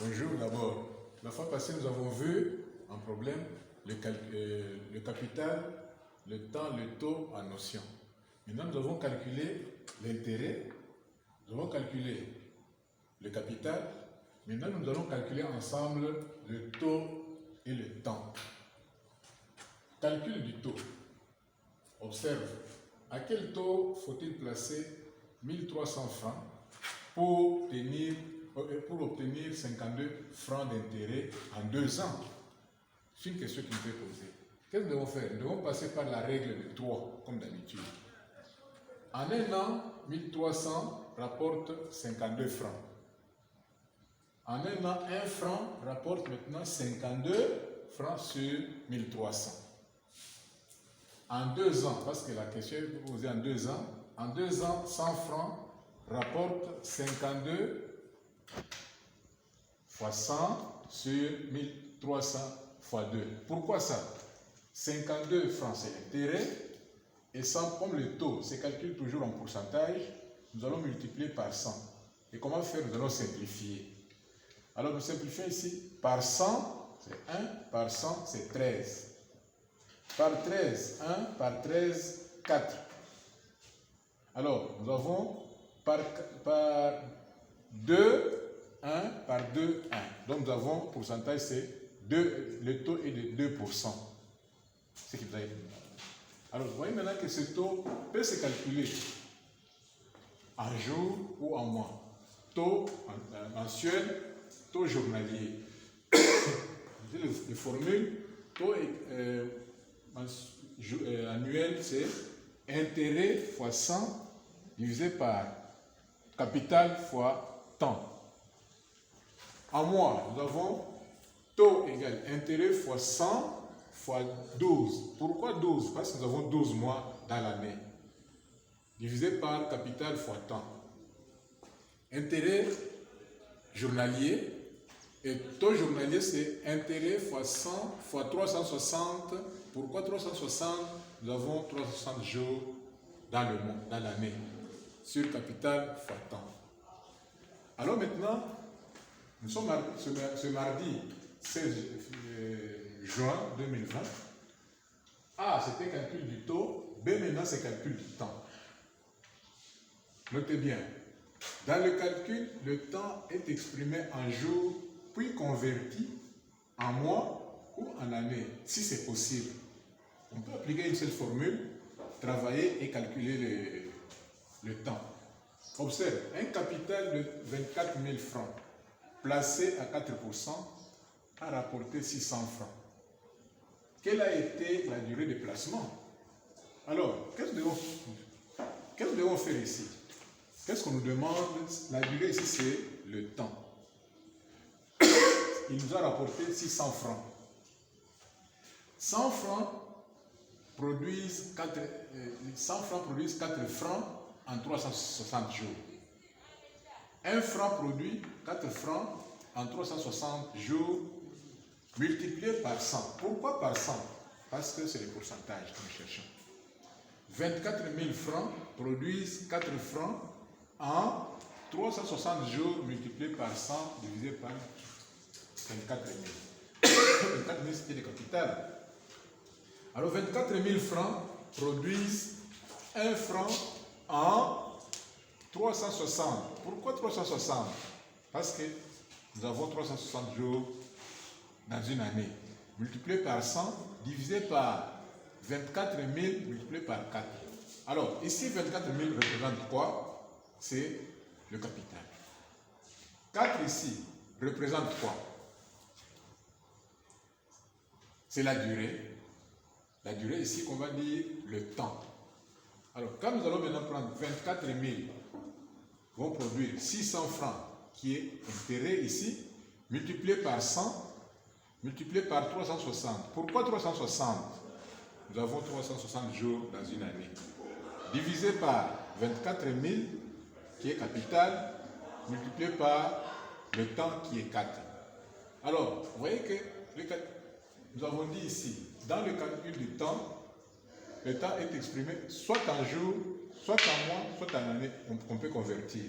Bonjour d'abord. La fois passée, nous avons vu un problème, le capital, le temps, le taux en notion. Maintenant, nous avons calculé l'intérêt, nous avons calculé le capital. Maintenant, nous allons calculer ensemble le taux et le temps. Calcul du taux. Observe, à quel taux faut-il placer 1300 francs pour obtenir 52 francs d'intérêt en 2 ans? C'est une question qui nous est posée. Qu'est-ce que nous devons faire? Nous devons passer par la règle de 3, comme d'habitude. En un an, 1300 rapporte 52 francs. En un an, 1 franc rapporte maintenant 52 francs sur 1300. En 2 ans, parce que la question est posée en 2 ans, 100 francs rapporte 52 fois 100 sur 1300 fois 2. Pourquoi ça? 52 francs, c'est l'intérêt, et 100, comme le taux se calcule toujours en pourcentage, nous allons multiplier par 100. Et comment faire? Nous allons simplifier. Alors, nous simplifions ici. Par 100, c'est 1. Par 100, c'est 13. Par 13, 1. Par 13, 4. Alors, nous avons par 2, 1. Par 2, 1. Donc, nous avons, pourcentage, c'est 2. Le taux est de 2%. C'est ce qui vous a été. Alors, vous voyez maintenant que ce taux peut se calculer en jour ou en mois. Taux mensuel, taux journalier. Les formules, taux annuel, c'est intérêt fois 100 divisé par capital fois temps. En mois, nous avons taux égal intérêt fois 100 fois 12. Pourquoi 12? Parce que nous avons 12 mois dans l'année. Divisé par capital fois temps. Intérêt journalier, et taux journalier, c'est intérêt fois 100 fois 360. Pourquoi 360? Nous avons 360 jours dans le mois, dans l'année, sur capital fois temps. Alors maintenant, nous sommes ce mardi 16 juin 2020. A, c'était calcul du taux. B, maintenant, c'est calcul du temps. Notez bien. Dans le calcul, le temps est exprimé en jours, puis converti en mois ou en années, si c'est possible. On peut appliquer une seule formule, travailler et calculer le temps. Observe, un capital de 24 000 francs placé à 4% a rapporté 600 francs. Quelle a été la durée de placement? Alors, qu'est-ce que nous devons faire ici? Qu'est-ce qu'on nous demande? La durée ici, c'est le temps. Il nous a rapporté 600 francs. 100 francs produisent 4 francs en 360 jours. 1 franc produit 4 francs en 360 jours multiplié par 100. Pourquoi par 100? Parce que c'est le pourcentage que nous cherchons. 24 000 francs produisent 4 francs en 360 jours multiplié par 100 divisé par 24 000. 24 000, c'était le capital. Alors 24 000 francs produisent 1 franc en 360. Pourquoi 360? Parce que nous avons 360 jours dans une année. Multiplié par 100 divisé par 24 000 multiplié par 4. Alors, ici, 24 000 représente quoi? C'est le capital. 4 ici représente quoi? C'est la durée. La durée ici, qu'on va dire le temps. Alors, quand nous allons maintenant prendre 24 000, vont produire 600 francs, qui est intérêt ici, multiplié par 100, multiplié par 360. Pourquoi 360? Nous avons 360 jours dans une année. Divisé par 24 000, qui est capital, multiplié par le temps qui est 4. Alors, vous voyez que nous avons dit ici, dans le calcul du temps, le temps est exprimé soit en jours, soit en mois, soit en année, qu'on peut convertir.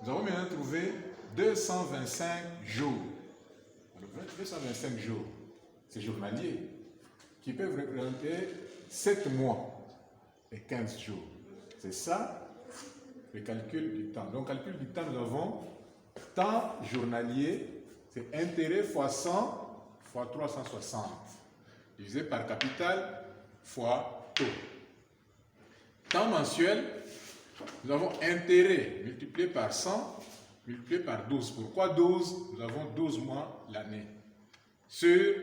Nous avons maintenant trouvé 225 jours. Alors, 225 jours, c'est journalier, qui peuvent représenter 7 mois et 15 jours. C'est ça le calcul du temps. Donc, calcul du temps, nous avons temps journalier, c'est intérêt fois 100 fois 360, divisé par capital fois taux. Temps mensuel, nous avons intérêt multiplié par 100, multiplié par 12. Pourquoi 12? Nous avons 12 mois l'année. Sur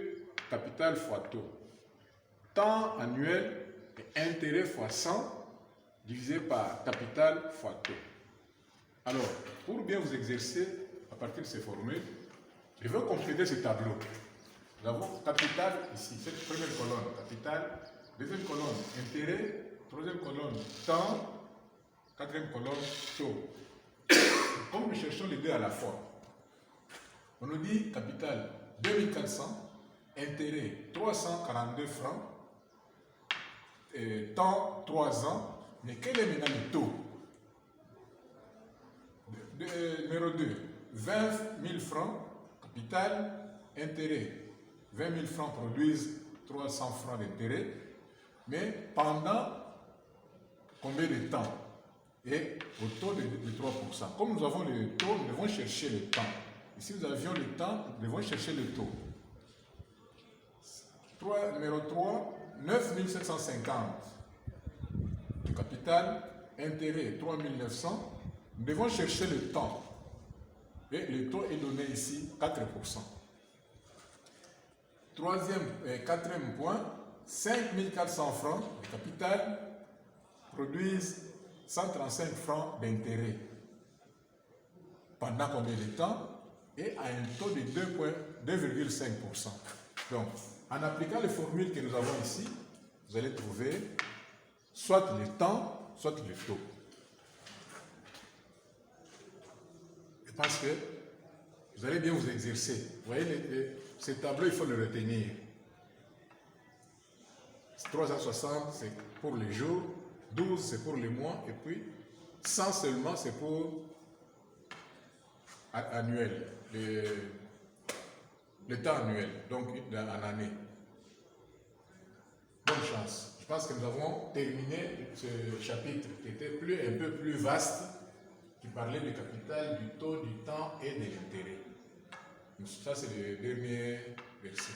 capital fois taux. Temps annuel et intérêt fois 100, divisé par capital fois taux. Alors, pour bien vous exercer à partir de ces formules, je veux compléter ce tableau. Nous avons capital ici, cette première colonne, capital, deuxième colonne, intérêt, troisième colonne, temps, quatrième colonne, taux. Comme nous cherchons les deux à la fois, on nous dit capital 2400, intérêt 342 francs, temps 3 ans, mais quel est maintenant le taux? Numéro 2, 20 000 francs, capital, intérêt. 20 000 francs produisent 300 francs d'intérêt, mais pendant combien de temps? Et au taux de 3%. Comme nous avons le taux, nous devons chercher le temps. Et si nous avions le temps, nous devons chercher le taux. Numéro 3, 9 750. Le capital, intérêt 3 900. Nous devons chercher le temps. Et le taux est donné ici, 4%. Quatrième point, 5 400 francs de capital produisent 135 francs d'intérêt. Pendant combien de temps? Et à un taux de 2,5%. Donc, en appliquant les formules que nous avons ici, vous allez trouver soit le temps, soit le taux. Je pense que vous allez bien vous exercer. Vous voyez, ce tableau, il faut le retenir. 360, c'est pour les jours, 12, c'est pour les mois, et puis 100 seulement, c'est pour annuel, le temps annuel, donc en année. Bonne chance. Je pense que nous avons terminé ce chapitre qui était un peu plus vaste, qui parlait du capital, du taux, du temps et de l'intérêt. Ça, c'est le dernier verset.